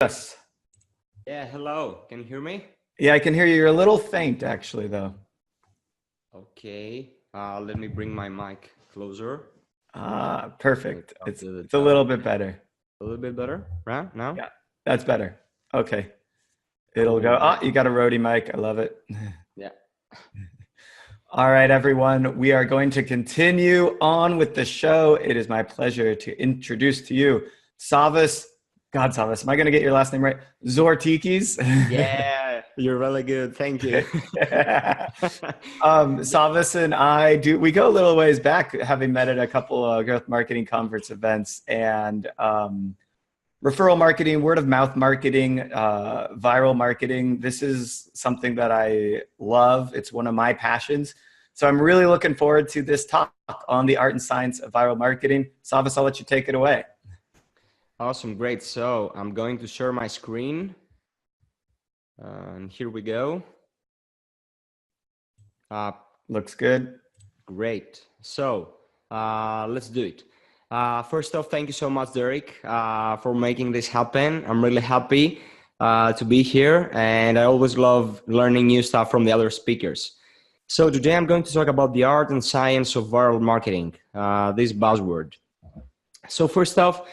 Yes. Yeah, hello. Can you hear me? Yeah, I can hear you. You're a little faint, actually, though. Okay. Let me bring my mic closer. Perfect. I'll It's do it it's a little bit better. a little bit better, right? Now? Yeah, that's better. Okay. It'll go. Cool. You got a Rode mic. I love it. Yeah. All right, everyone. We are going to continue on with the show. It is my pleasure to introduce to you Savvas. God, Savvas. Am I going to get your last name right? Zortikis. Yeah, you're really good. Thank you. Savvas and we go a little ways back, having met at a couple of growth marketing conference events, and referral marketing, word of mouth marketing, viral marketing. This is something that I love. It's one of my passions. So I'm really looking forward to this talk on the art and science of viral marketing. Savvas, I'll let you take it away. Awesome. Great. So I'm going to share my screen. And here we go. Looks good. Great. So let's do it. First off, thank you so much, Derek, for making this happen. I'm really happy to be here, and I always love learning new stuff from the other speakers. So today I'm going to talk about the art and science of viral marketing, this buzzword. So first off,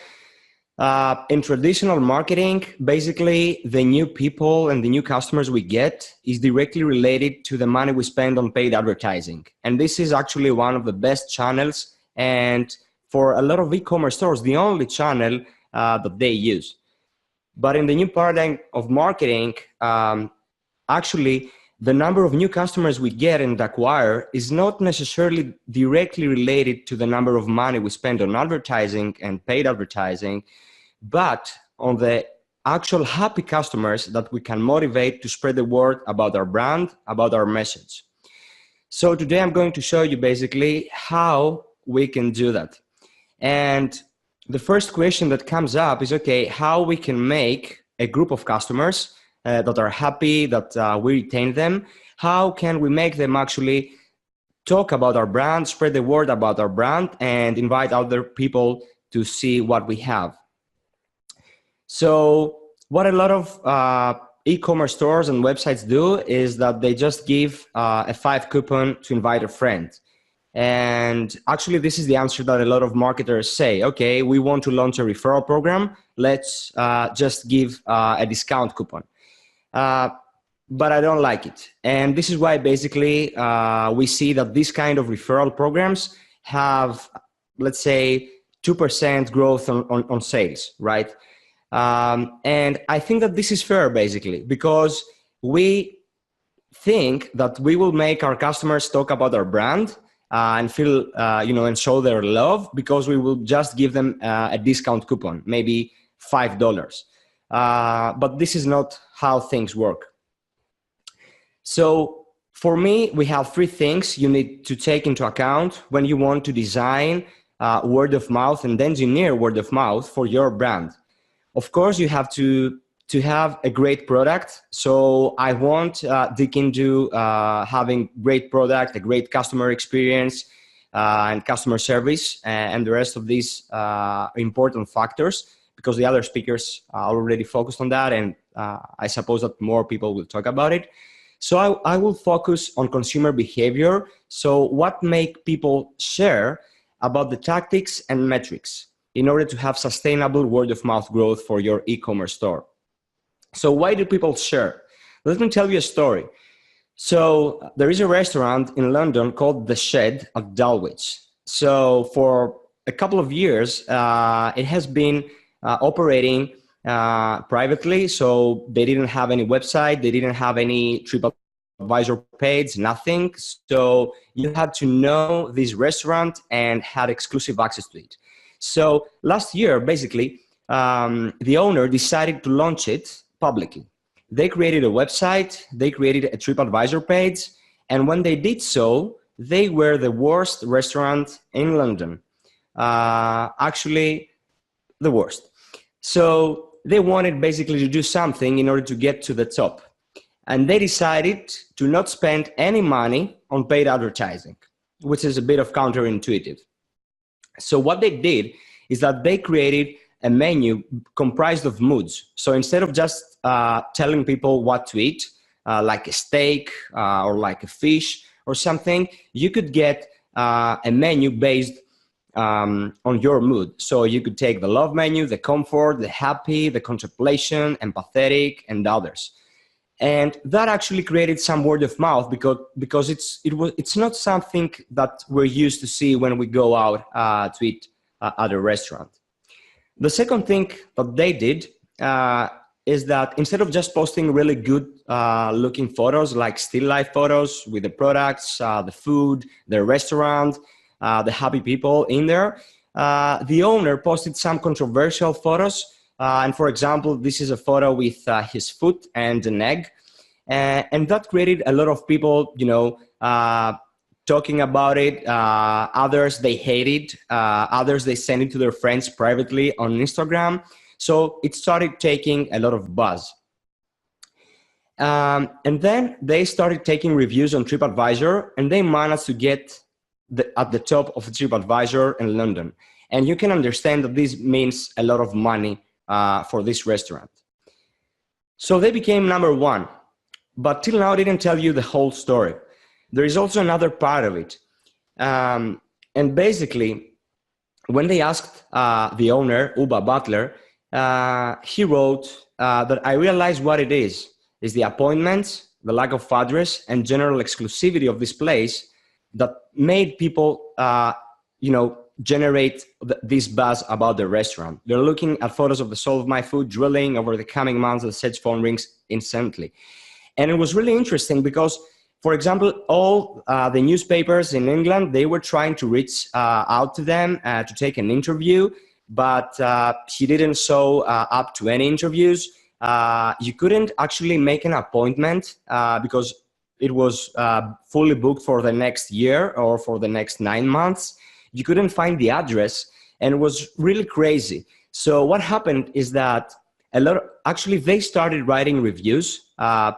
in traditional marketing, basically the new people and the new customers we get is directly related to the money we spend on paid advertising. And this is actually one of the best channels, and for a lot of e-commerce stores, the only channel that they use. But in the new paradigm of marketing, actually, the number of new customers we get and acquire is not necessarily directly related to the number of money we spend on advertising and paid advertising, but on the actual happy customers that we can motivate to spread the word about our brand, about our message. So today I'm going to show you basically how we can do that. And the first question that comes up is, okay, how we can make a group of customers that are happy, that we retain them. How can we make them actually talk about our brand, spread the word about our brand, and invite other people to see what we have? So what a lot of e-commerce stores and websites do is that they just give a 5 coupon to invite a friend. And actually, this is the answer that a lot of marketers say. Okay, we want to launch a referral program. Let's just give a discount coupon. But I don't like it. And this is why basically we see that this kind of referral programs have, let's say, 2% growth on sales, right? And I think that this is fair, basically, because we think that we will make our customers talk about our brand and feel, and show their love because we will just give them a discount coupon, maybe $5. But this is not how things work. So for me, we have 3 things you need to take into account when you want to design word of mouth and engineer word of mouth for your brand. Of course, you have to have a great product. So I won't dig into having great product, a great customer experience, and customer service, and the rest of these important factors, because the other speakers are already focused on that, and I suppose that more people will talk about it. So I will focus on consumer behavior. So what make people share about the tactics and metrics in order to have sustainable word of mouth growth for your e-commerce store. So why do people share? Let me tell you a story. So there is a restaurant in London called The Shed at Dulwich. So for a couple of years, it has been operating privately. So they didn't have any website. They didn't have any TripAdvisor page, nothing. So you had to know this restaurant and had exclusive access to it. So last year, basically, the owner decided to launch it publicly. They created a website, they created a TripAdvisor page, and when they did so, they were the worst restaurant in London. Actually, the worst. So they wanted basically to do something in order to get to the top. And they decided to not spend any money on paid advertising, which is a bit of counterintuitive. So what they did is that they created a menu comprised of moods. So instead of just telling people what to eat, like a steak or like a fish or something, you could get a menu based on your mood. So you could take the love menu, the comfort, the happy, the contemplation, empathetic, and others. And that actually created some word of mouth because it's not something that we're used to see when we go out to eat at a restaurant. The second thing that they did is that instead of just posting really good looking photos, like still life photos with the products, the food, the restaurant, the happy people in there, the owner posted some controversial photos. And for example, this is a photo with his foot and an egg. And that created a lot of people, talking about it. Others, they hate it. Others, they send it to their friends privately on Instagram. So it started taking a lot of buzz. And then they started taking reviews on TripAdvisor, and they managed to get at the top of TripAdvisor in London. And you can understand that this means a lot of money for this restaurant. So they became #1. But till now, I didn't tell you the whole story. There is also another part of it. And basically, when they asked the owner, Uba Butler, he wrote that I realized what it is the appointments, the lack of address, and general exclusivity of this place that made people, generate this buzz about the restaurant. They're looking at photos of the soul of my food drilling over the coming months. The search phone rings instantly. And it was really interesting because, for example, all the newspapers in England, they were trying to reach out to them to take an interview, but he didn't show up to any interviews. You couldn't actually make an appointment because it was fully booked for the next year or for the next 9 months. You couldn't find the address, and it was really crazy. So what happened is that actually they started writing reviews,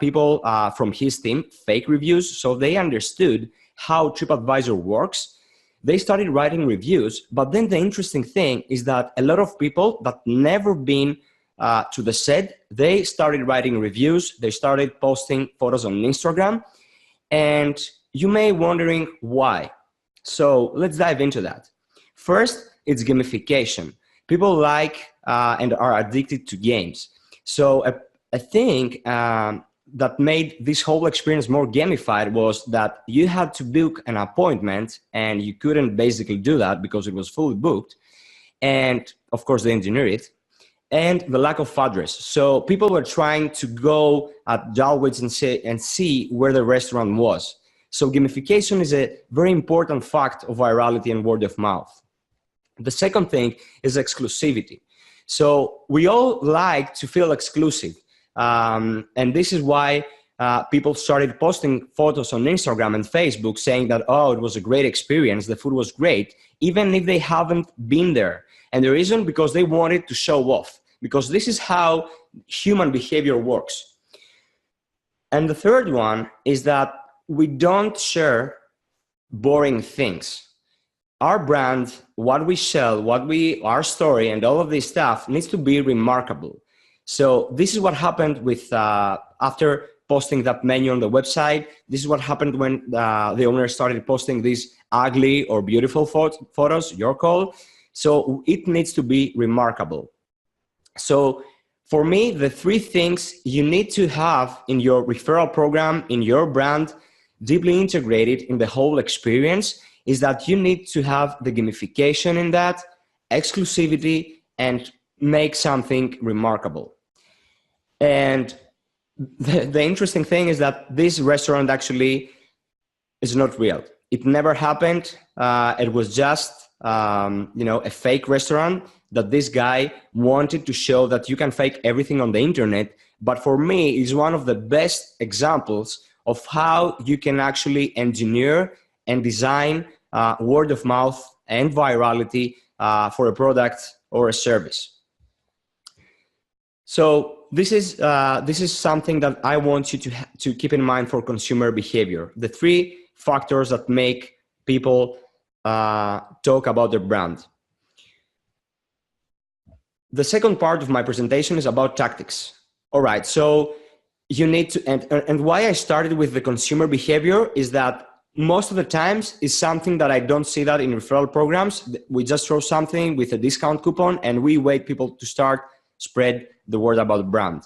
people from his team, fake reviews, so they understood how TripAdvisor works. They started writing reviews, but then the interesting thing is that a lot of people that never been to the set, they started writing reviews, they started posting photos on Instagram, and you may be wondering why. So let's dive into that. First, it's gamification. People like and are addicted to games. So a thing that made this whole experience more gamified was that you had to book an appointment, and you couldn't basically do that because it was fully booked. And of course, they engineered it. And the lack of address. So people were trying to go at Dalwich and see where the restaurant was. So gamification is a very important fact of virality and word of mouth. The second thing is exclusivity. So we all like to feel exclusive. And this is why people started posting photos on Instagram and Facebook saying that, oh, it was a great experience, the food was great, even if they haven't been there. And the reason, because they wanted to show off, because this is how human behavior works. And the third one is that we don't share boring things. Our brand, what we sell, our story, and all of this stuff needs to be remarkable. So this is what happened with after posting that menu on the website. This is what happened when the owner started posting these ugly or beautiful photos, your call. So it needs to be remarkable. So for me, the 3 things you need to have in your referral program, in your brand, deeply integrated in the whole experience, is that you need to have the gamification in that, exclusivity, and make something remarkable. And the interesting thing is that this restaurant actually is not real. It never happened. It was just a fake restaurant that this guy wanted to show that you can fake everything on the internet. But for me, it's one of the best examples of how you can actually engineer and design word of mouth and virality for a product or a service. So this is something that I want you to keep in mind for consumer behavior. The 3 factors that make people talk about their brand. The second part of my presentation is about tactics. All right, so you need to, and why I started with the consumer behavior is that most of the times is something that I don't see that in referral programs. We just throw something with a discount coupon and we wait people to start spread the word about the brand.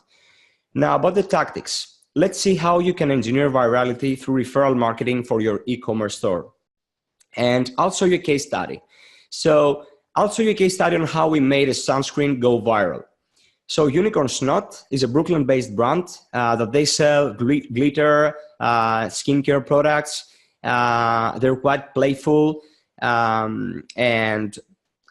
Now about the tactics, let's see how you can engineer virality through referral marketing for your e-commerce store. And I'll show you a case study. So I'll show you a case study on how we made a sunscreen go viral. So Unicorn SNOT is a Brooklyn-based brand that they sell glitter, skincare products. They're quite playful. And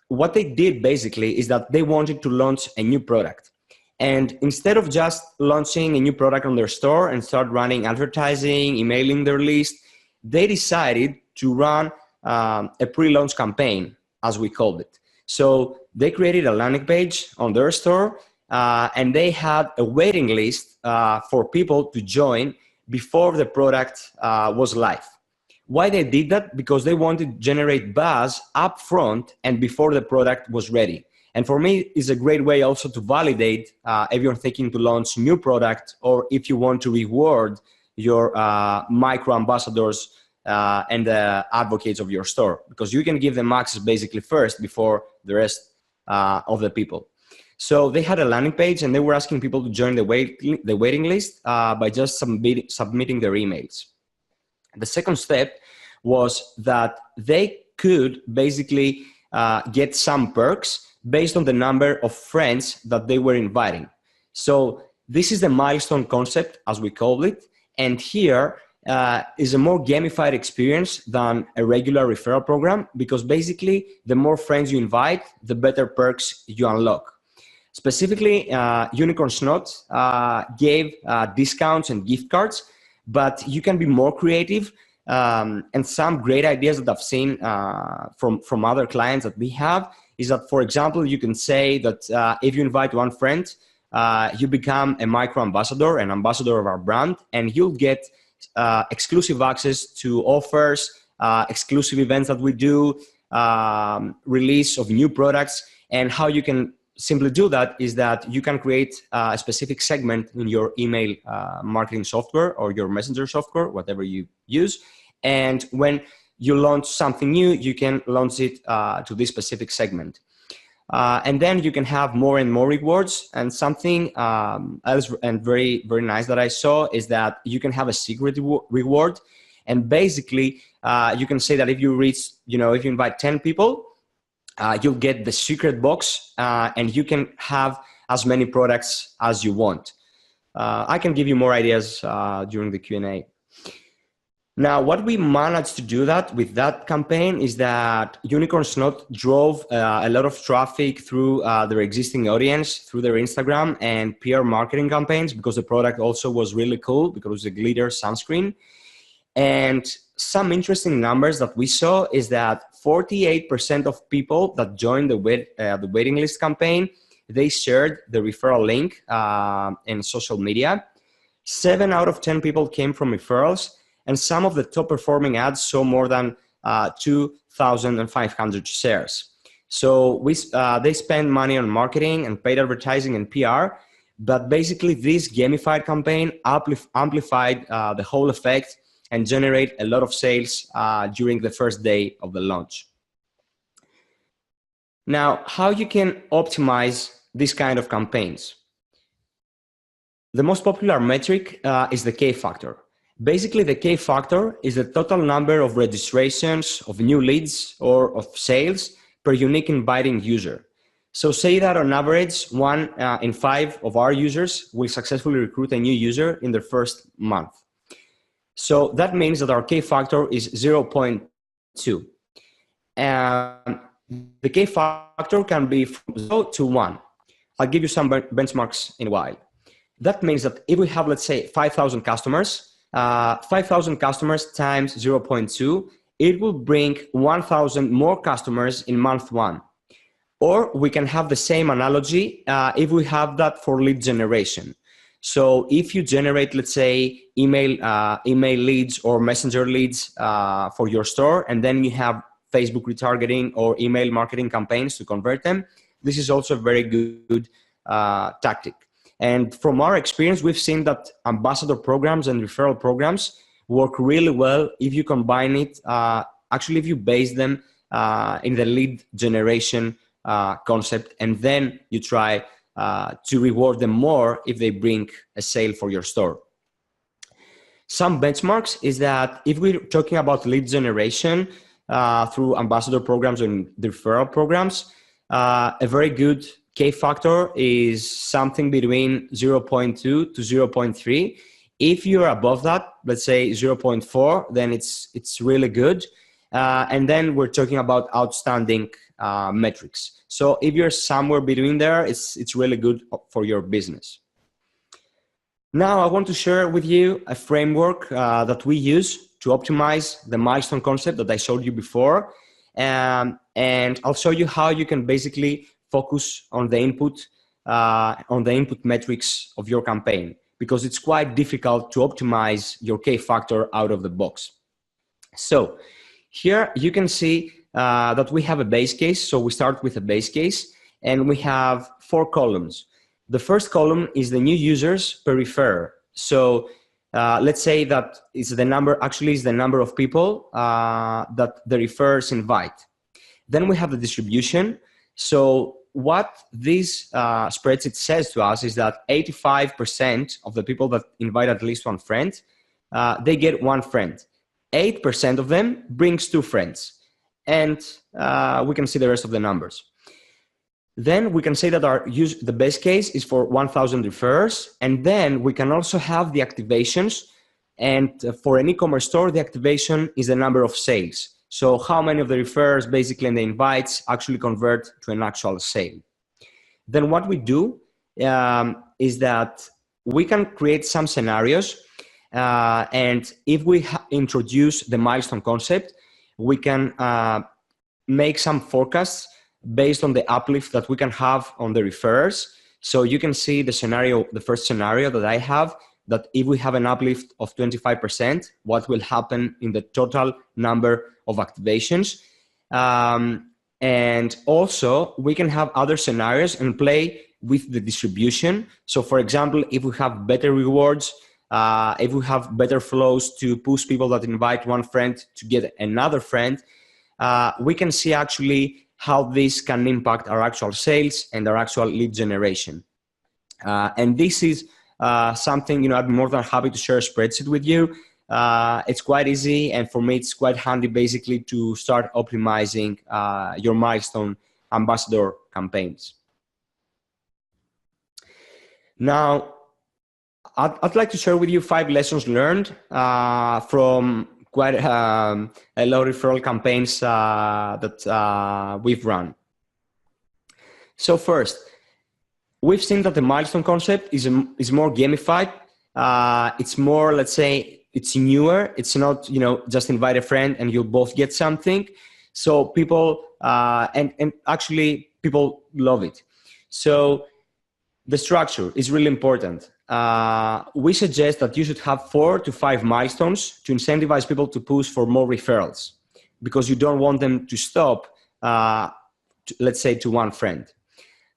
what they did basically is that they wanted to launch a new product. And instead of just launching a new product on their store and start running advertising, emailing their list, they decided to run a pre-launch campaign, as we called it. So they created a landing page on their store and they had a waiting list for people to join before the product was live. Why they did that? Because they wanted to generate buzz up front and before the product was ready. And for me, it's a great way also to validate if you're thinking to launch a new product or if you want to reward your micro ambassadors and the advocates of your store, because you can give them access basically first before the rest of the people. So they had a landing page and they were asking people to join the waiting list by just submitting their emails. The second step was that they could basically get some perks based on the number of friends that they were inviting. So this is the milestone concept, as we call it. And here is a more gamified experience than a regular referral program, because basically the more friends you invite, the better perks you unlock. Specifically, Unicorn SNOT gave discounts and gift cards, but you can be more creative. And some great ideas that I've seen from other clients that we have is that, for example, you can say that if you invite one friend, you become a micro ambassador, an ambassador of our brand, and you'll get exclusive access to offers, exclusive events that we do, release of new products. And how you can simply do that is that you can create a specific segment in your email marketing software or your messenger software, whatever you use. And when you launch something new, you can launch it to this specific segment. And then you can have more and more rewards. And something else and very, very nice that I saw is that you can have a secret reward. And basically, you can say that if you reach, if you invite 10 people, you'll get the secret box and you can have as many products as you want. I can give you more ideas during the Q&A. Now, what we managed to do that with that campaign is that Unicorn SNOT drove a lot of traffic through their existing audience, through their Instagram and PR marketing campaigns, because the product also was really cool because it was a glitter sunscreen. And some interesting numbers that we saw is that 48% of people that joined the waiting list campaign, they shared the referral link in social media. 7 out of 10 people came from referrals. And some of the top performing ads saw more than 2,500 shares. So they spend money on marketing and paid advertising and PR, but basically this gamified campaign amplified the whole effect and generate a lot of sales during the first day of the launch. Now, how you can optimize this kind of campaigns? The most popular metric is the K factor. Basically, the K factor is the total number of registrations, of new leads, or of sales per unique inviting user. So say that on average, 1 in 5 of our users will successfully recruit a new user in their first month. So that means that our K factor is 0.2. The K factor can be from 0 to 1. I'll give you some benchmarks in a while. That means that if we have, let's say, 5,000 customers, 5,000 customers times 0.2, it will bring 1,000 more customers in month 1. Or we can have the same analogy if we have that for lead generation. So if you generate, let's say, email leads or messenger leads for your store, and then you have Facebook retargeting or email marketing campaigns to convert them, this is also a very good tactic. And from our experience, we've seen that ambassador programs and referral programs work really well if you combine it, actually if you base them in the lead generation concept, and then you try to reward them more if they bring a sale for your store. Some benchmarks is that if we're talking about lead generation through ambassador programs and the referral programs, a very good K factor is something between 0.2 to 0.3. If you're above that, let's say 0.4, then it's really good. And then we're talking about outstanding metrics. So if you're somewhere between there, it's really good for your business. Now I want to share with you a framework that we use to optimize the milestone concept that I showed you before. And I'll show you how you can basically focus on the input metrics of your campaign, because it's quite difficult to optimize your K factor out of the box. So here you can see that we have a base case. So we start with a base case and we have 4 columns. The first column is the new users per referrer. So let's say that it's the number, actually is the number of people that the referrers invite. Then we have the distribution. So what this spreadsheet says to us is that 85% of the people that invite at least one friend, they get one friend. 8% of them brings 2 friends. And we can see the rest of the numbers. Then we can say that the base case is for 1,000 referrers. And then we can also have the activations. And for an e-commerce store, the activation is the number of sales. So how many of the referrers basically and the invites actually convert to an actual sale. Then what we do is that we can create some scenarios. And if we introduce the milestone concept, we can make some forecasts based on the uplift that we can have on the referrers. So you can see the scenario, the first scenario that I have, that if we have an uplift of 25%, what will happen in the total number of activations. And also we can have other scenarios and play with the distribution. So for example, if we have better rewards, if we have better flows to push people that invite one friend to get another friend, we can see actually how this can impact our actual sales and our actual lead generation. And this is something, I'd be more than happy to share a spreadsheet with you. It's quite easy, and for me, it's quite handy basically to start optimizing your milestone ambassador campaigns. Now, I'd like to share with you 5 lessons learned from quite a lot of referral campaigns that we've run. So first, we've seen that the milestone concept is more gamified. It's more, let's say, it's newer. It's not, just invite a friend and you'll both get something. So people, and actually people love it. So the structure is really important. We suggest that you should have 4 to 5 milestones to incentivize people to push for more referrals, because you don't want them to stop, let's say, to one friend.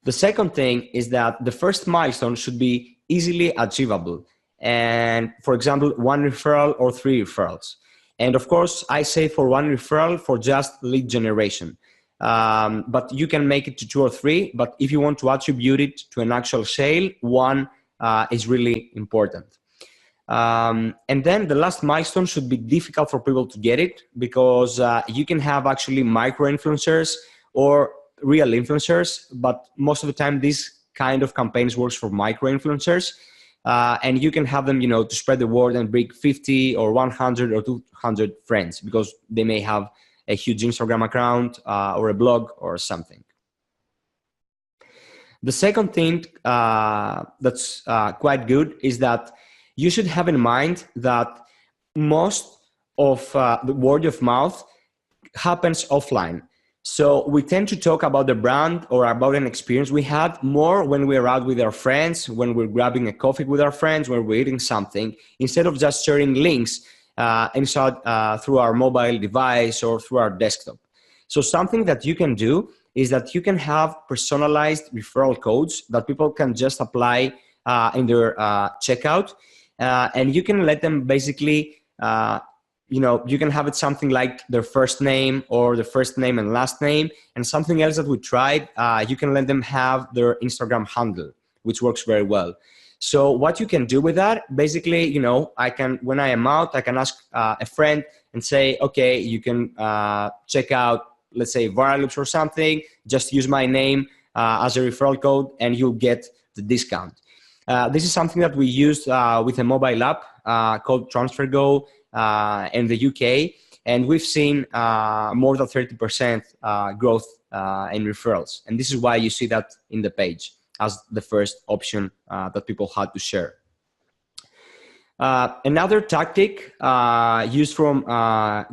The second thing is that the first milestone should be easily achievable. And for example, 1 referral or 3 referrals. And of course, I say for 1 referral for just lead generation. But you can make it to 2 or 3. But if you want to attribute it to an actual sale, 1 is really important. And then the last milestone should be difficult for people to get it, because you can have actually micro-influencers or real influencers, but most of the time these kind of campaigns works for micro-influencers. And you can have them, to spread the word and bring 50 or 100 or 200 friends, because they may have a huge Instagram account or a blog or something. The second thing that's quite good is that you should have in mind that most of the word of mouth happens offline. So we tend to talk about the brand or about an experience we had more when we're out with our friends, when we're grabbing a coffee with our friends, when we're eating something, instead of just sharing links inside through our mobile device or through our desktop. So something that you can do is that you can have personalized referral codes that people can just apply in their checkout, and you can let them basically, you can have it something like their first name or their first name and last name, and something else that we tried, you can let them have their Instagram handle, which works very well. So what you can do with that, basically, when I am out, I can ask a friend and say, okay, you can check out, let's say, Viral Loops or something, just use my name as a referral code and you'll get the discount. This is something that we used with a mobile app called TransferGo in the UK, and we've seen more than 30% growth in referrals. And this is why you see that in the page as the first option that people had to share. Another tactic used from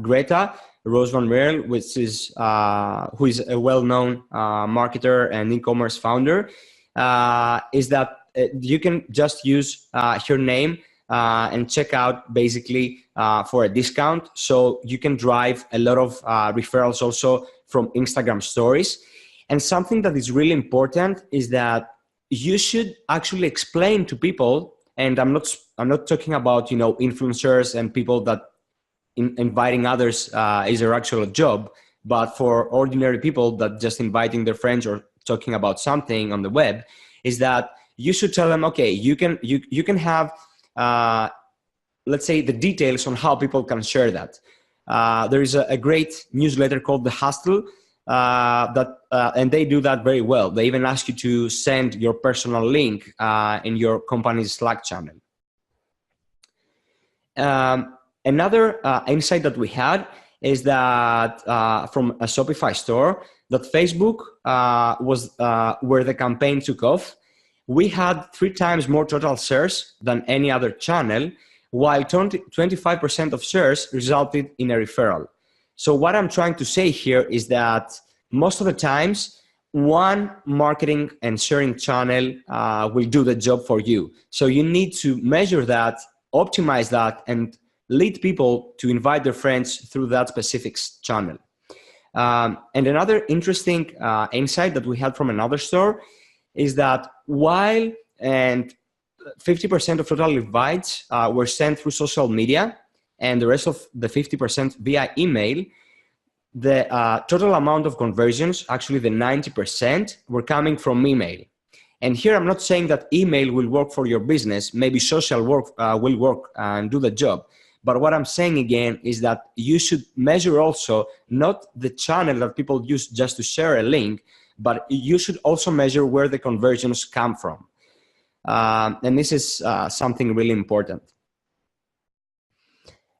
Greta Rose van Merel, who is a well-known marketer and e-commerce founder, is that you can just use her name and check out basically for a discount. So you can drive a lot of referrals also from Instagram stories. And something that is really important is that you should actually explain to people, and I'm not talking about influencers and people that inviting others is their actual job, but for ordinary people that just inviting their friends or talking about something on the web, is that you should tell them, okay, you can have let's say the details on how people can share that. There is a great newsletter called The Hustle, and they do that very well. They even ask you to send your personal link in your company's Slack channel. Another insight that we had is that from a Shopify store, that Facebook was where the campaign took off. We had 3 times more total shares than any other channel, while 25% of shares resulted in a referral. So what I'm trying to say here is that most of the times, one marketing and sharing channel will do the job for you. So you need to measure that, optimize that, and lead people to invite their friends through that specific channel. And another interesting insight that we had from another store is that while 50% of total invites were sent through social media, and the rest of the 50% via email, the total amount of conversions, actually the 90%, were coming from email. And here I'm not saying that email will work for your business. Maybe social work will work and do the job. But what I'm saying again is that you should measure also not the channel that people use just to share a link, but you should also measure where the conversions come from. And this is something really important.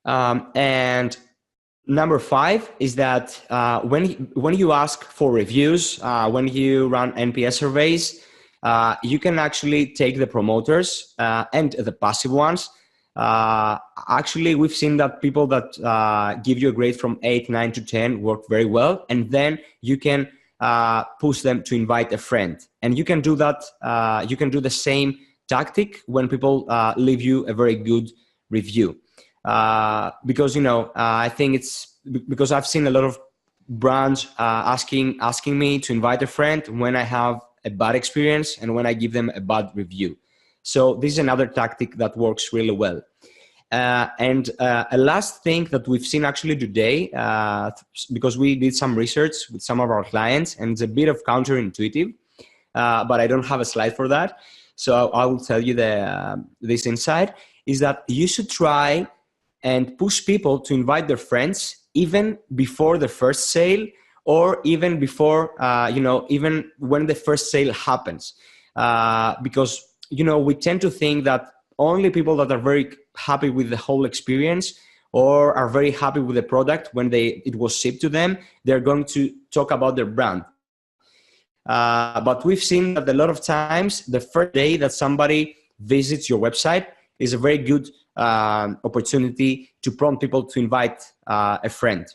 And number 5 is that when you ask for reviews, when you run NPS surveys, you can actually take the promoters and the passive ones. Actually, we've seen that people that give you a grade from 8, 9 to 10 work very well. And then you can push them to invite a friend. And you can do that. You can do the same tactic when people leave you a very good review. Because, I think it's because I've seen a lot of brands asking me to invite a friend when I have a bad experience and when I give them a bad review. So this is another tactic that works really well. And a last thing that we've seen actually today, because we did some research with some of our clients, and it's a bit of counterintuitive, but I don't have a slide for that. So I will tell you this insight, is that you should try and push people to invite their friends even before the first sale, or even before, even when the first sale happens. Because, we tend to think that only people that are very happy with the whole experience or are very happy with the product when it was shipped to them, they're going to talk about their brand. But we've seen that a lot of times, the first day that somebody visits your website is a very good opportunity to prompt people to invite a friend.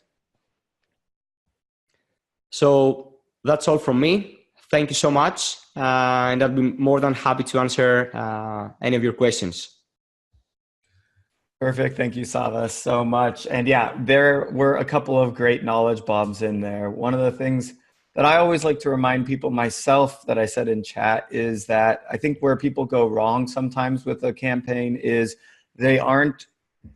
So that's all from me. Thank you so much. And I'll be more than happy to answer any of your questions. Perfect. Thank you, Savvas, so much. And yeah, there were a couple of great knowledge bombs in there. One of the things that I always like to remind people, myself, that I said in chat, is that I think where people go wrong sometimes with a campaign is they aren't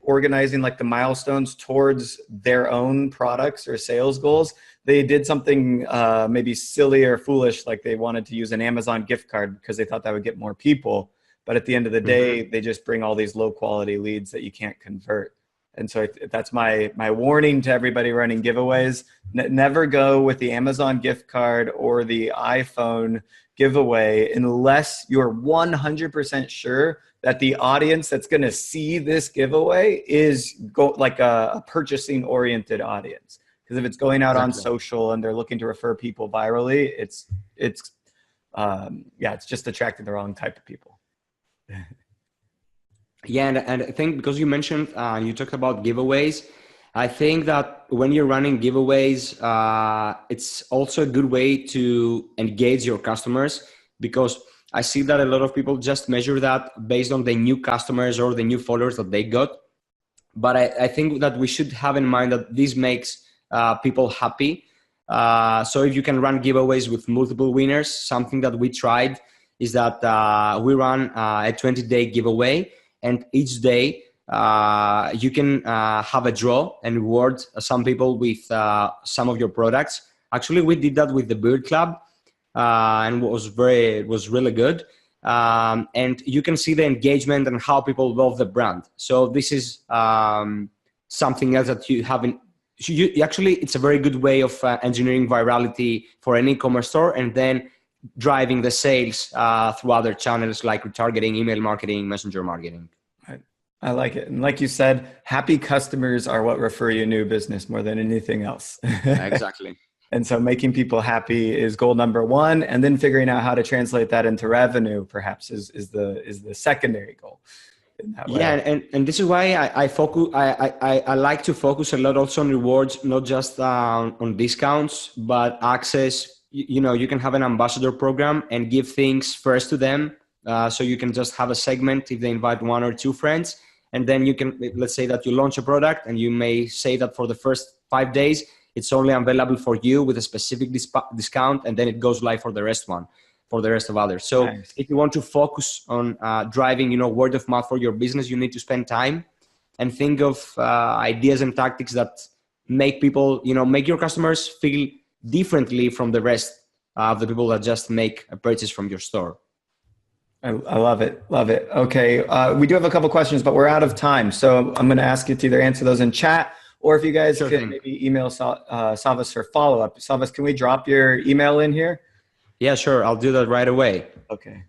organizing like the milestones towards their own products or sales goals. They did something maybe silly or foolish, like they wanted to use an Amazon gift card because they thought that would get more people. But at the end of the day, they just bring all these low quality leads that you can't convert. And so that's my warning to everybody running giveaways. Never go with the Amazon gift card or the iPhone giveaway unless you're 100% sure that the audience that's going to see this giveaway is like a purchasing oriented audience. Because if it's going out on social and they're looking to refer people virally, it's just attracting the wrong type of people. Yeah, and I think because you mentioned, you talked about giveaways, I think that when you're running giveaways, it's also a good way to engage your customers, because I see that a lot of people just measure that based on the new customers or the new followers that they got. But I think that we should have in mind that this makes people happy. So if you can run giveaways with multiple winners, something that we tried is that we run a 20-day giveaway. And each day you can have a draw and reward some people with some of your products. Actually, we did that with the Beard Club, and it was really good. And you can see the engagement and how people love the brand. So this is something else that you haven't. Actually, it's a very good way of engineering virality for an e-commerce store, and then driving the sales through other channels like retargeting, email marketing, messenger marketing. I like it. And like you said, happy customers are what refer you new business more than anything else. Exactly. And so making people happy is goal number one. And then figuring out how to translate that into revenue perhaps is the secondary goal. Yeah, and this is why I like to focus a lot also on rewards, not just on discounts, but access. You can have an ambassador program and give things first to them. So you can just have a segment if they invite 1 or 2 friends. And then you can, let's say that you launch a product and you may say that for the first 5 days, it's only available for you with a specific discount. And then it goes live for the rest of others. So nice. If you want to focus on driving, word of mouth for your business, you need to spend time and think of ideas and tactics that make people, make your customers feel differently from the rest of the people that just make a purchase from your store. I love it. Love it. Okay. We do have a couple questions, but we're out of time. So I'm going to ask you to either answer those in chat, or if you guys can maybe email Savvas for follow-up. Savvas, can we drop your email in here? Yeah, sure. I'll do that right away. Okay.